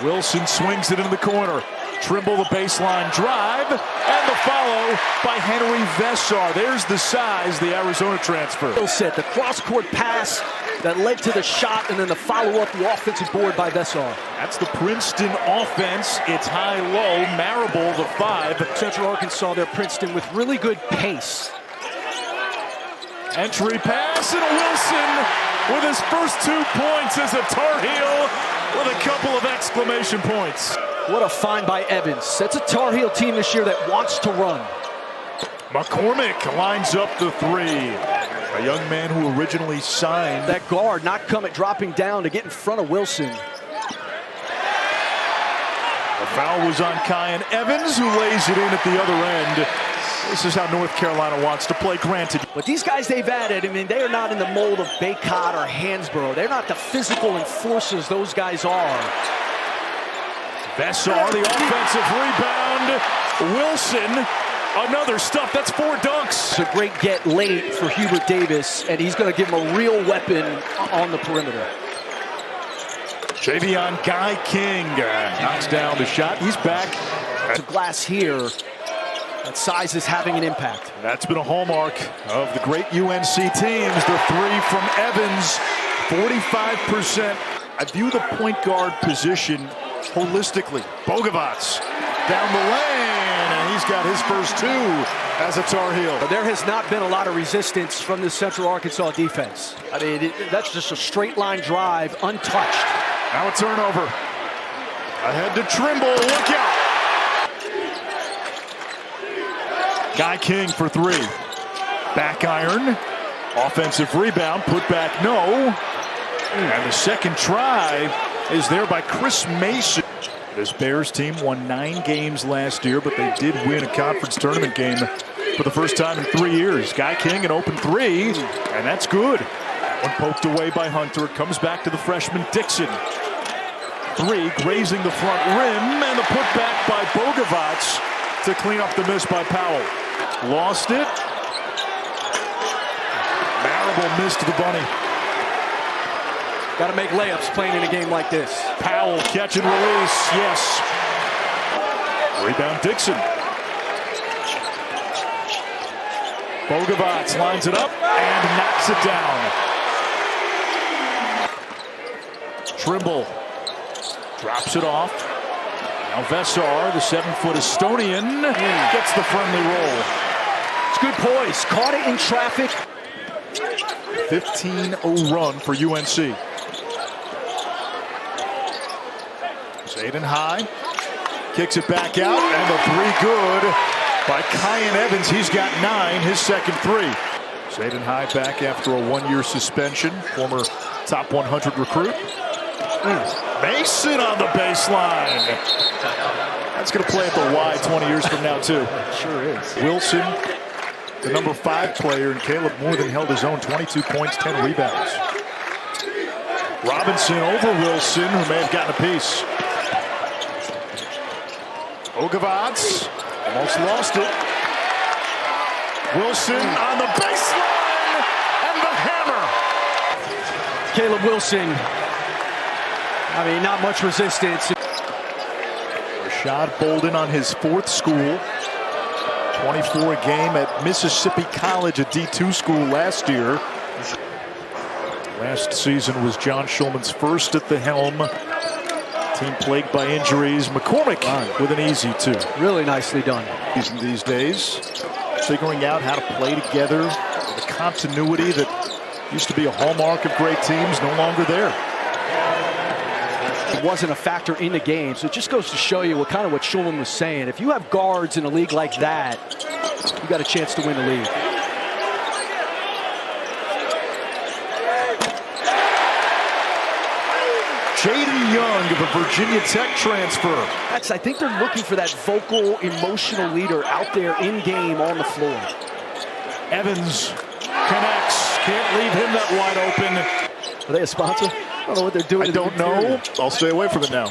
Wilson swings it into the corner. Trimble the baseline drive, and the follow by Henri Veessaar. There's the size, the Arizona transfer. Set the cross-court pass that led to the shot, and then the follow-up, the offensive board by Veessaar. That's the Princeton offense. It's high-low. Marable, the 5. Central Arkansas there, Princeton, with really good pace. Entry pass, and Wilson with his first 2 points as a Tar Heel with a couple of exclamation points. What a find by Evans. That's a Tar Heel team this year that wants to run. McCormick lines up the 3. A young man who originally signed. That guard not dropping down to get in front of Wilson. The foul was on Kyan Evans, who lays it in at the other end. This is how North Carolina wants to play, granted. But these guys they've added, I mean, they are not in the mold of Baycott or Hansborough. They're not the physical enforcers those guys are. Veessaar, the offensive rebound. Wilson, another stuff. That's 4 dunks. It's a great get late for Hubert Davis, and he's going to give him a real weapon on the perimeter. Javion Guy King knocks down the shot. He's back. To glass here. That size is having an impact. That's been a hallmark of the great UNC teams. The 3 from Evans, 45%. I view the point guard position holistically. Bogavats down the lane, and he's got his first 2 as a Tar Heel. But there has not been a lot of resistance from the Central Arkansas defense. I mean, that's just a straight line drive, untouched. Now a turnover. Ahead to Trimble, look out! Guy King for 3. Back iron. Offensive rebound. Put back, no. And the second try is there by Chris Mason. This Bears team won 9 games last year, but they did win a conference tournament game for the first time in 3 years. Guy King an open 3, and that's good. One poked away by Hunter. It comes back to the freshman Dixon. 3 grazing the front rim, and the putback by Bogavats to clean up the miss by Powell. Lost it. Marable missed the bunny. Got to make layups playing in a game like this. Powell catch and release, yes. Rebound Dixon. Bogavats lines it up and knocks it down. Trimble drops it off. Now Veessaar, the 7-foot Estonian, gets the friendly roll. It's good poise. Caught it in traffic. 15-0 run for UNC. Zayden high. Kicks it back out, and the 3 good by Kyan Evans. He's got 9, his second 3. Zayden high back after a 1-year suspension. Former top 100 recruit. Mason on the baseline. That's going to play at the Y 20 years from now, too. Sure is. Wilson, the number 5 player, and Caleb more than held his own. 22 points, 10 rebounds. Robinson over Wilson, who may have gotten a piece. Bogavats almost lost it. Wilson on the baseline, and the hammer. Caleb Wilson. I mean, not much resistance. Rashad Bolden on his 4th school. 24 a game at Mississippi College, a D2 school last year. Last season was John Schulman's first at the helm. Team plagued by injuries. McCormick with an easy 2. Really nicely done. These days, figuring out how to play together. The continuity that used to be a hallmark of great teams, no longer there. It wasn't a factor in the game, so it just goes to show you what Schulman was saying. If you have guards in a league like that, you got a chance to win the league. Jaden Young of a Virginia Tech transfer. I think they're looking for that vocal, emotional leader out there in game on the floor. Evans connects, can't leave him that wide open. Are they a sponsor? I don't know what they're doing. I don't know. I'll stay away from it now.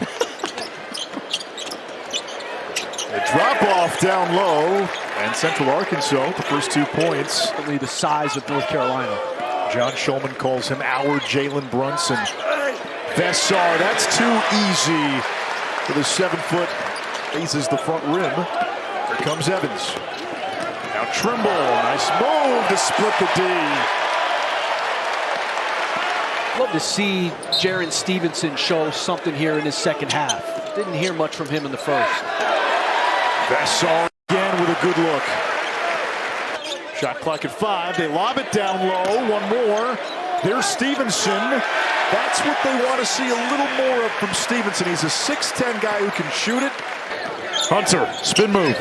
A drop off down low, and Central Arkansas, the first 2 points. Only the size of North Carolina. John Schulman calls him our Jalen Brunson. Veessaar, that's too easy for the 7-foot. Faces the front rim. Here comes Evans. Now Trimble, nice move to split the D. Love to see Jaren Stevenson show something here in his second half. Didn't hear much from him in the first. Veessaar again with a good look. Shot clock at 5. They lob it down low. One more. There's Stevenson. That's what they want to see a little more of from Stevenson. He's a 6'10 guy who can shoot it. Hunter, spin move.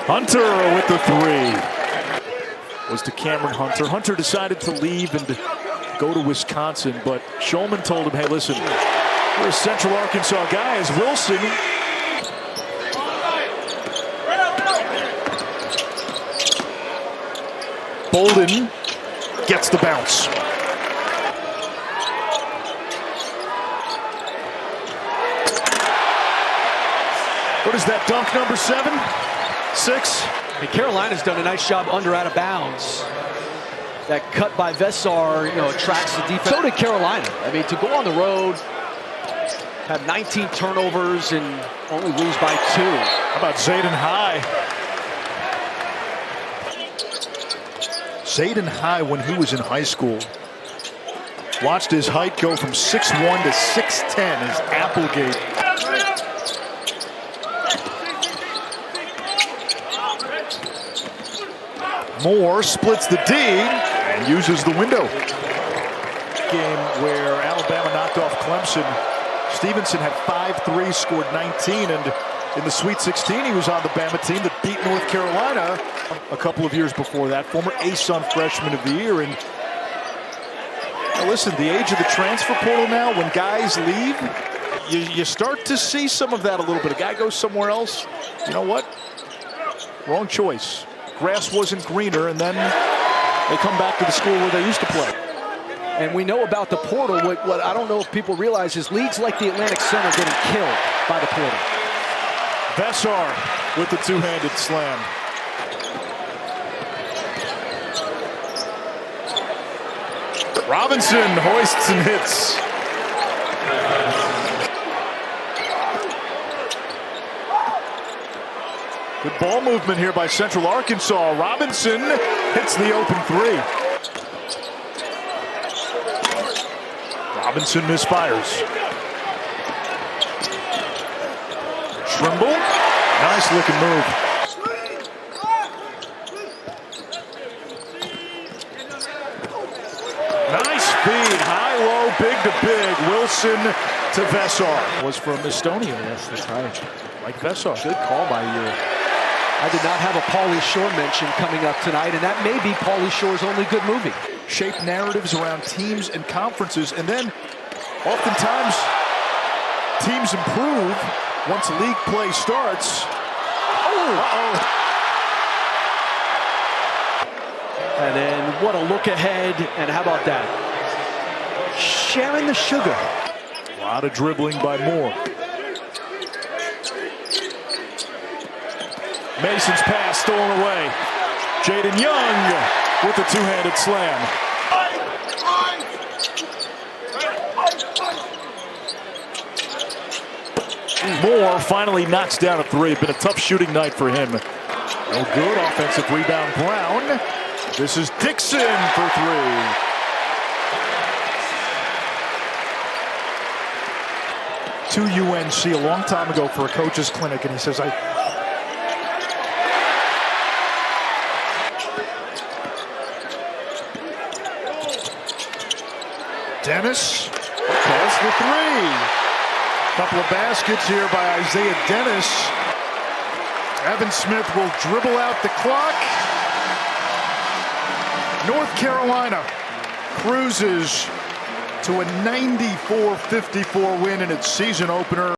Hunter with the 3. Was to Cameron Hunter. Hunter decided to leave and go to Wisconsin, but Shulman told him, hey, listen, you're a Central Arkansas guy. As Wilson Bolden gets the bounce. What is that dunk, number 7? 6? And Carolina's done a nice job under out of bounds. That cut by Veessaar, attracts the defense. So did Carolina. I mean, to go on the road, have 19 turnovers and only lose by 2. How about Zayden High? Zayden High, when he was in high school, watched his height go from 6'1 to 6'10 as Applegate. Moore splits the D and uses the window. Game where Alabama knocked off Clemson. Stevenson had 5 threes, scored 19, and in the Sweet 16 he was on the Bama team that beat North Carolina a couple of years before that. Former ASUN Freshman of the Year. And now listen, the age of the transfer portal now, when guys leave, you start to see some of that a little bit. A guy goes somewhere else, you know what? Wrong choice. Grass wasn't greener, and then they come back to the school where they used to play. And we know about the portal. What I don't know if people realize is leagues like the Atlantic Center are getting killed by the portal. Veessaar with the two-handed slam. Robinson hoists and hits. Good ball movement here by Central Arkansas. Robinson hits the open 3. Robinson misfires. Trimble, nice looking move. Nice feed, high, low, big to big. Wilson to Veessaar. Was from Estonia. Yes, that's right. Like Veessaar. Good call by you. I did not have a Pauly Shore mention coming up tonight, and that may be Pauly Shore's only good movie. Shape narratives around teams and conferences, and then oftentimes teams improve once league play starts. And then what a look ahead, and how about that? Sharing the sugar. A lot of dribbling by Moore. Mason's pass stolen away. Jaden Young with the two-handed slam. Moore finally knocks down a 3. Been a tough shooting night for him. No good. Offensive rebound, Brown. This is Dixon for 3. To UNC a long time ago for a coach's clinic, and he says, Dennis has the 3. Couple of baskets here by Isaiah Dennis. Evan Smith will dribble out the clock. North Carolina cruises to a 94-54 win in its season opener.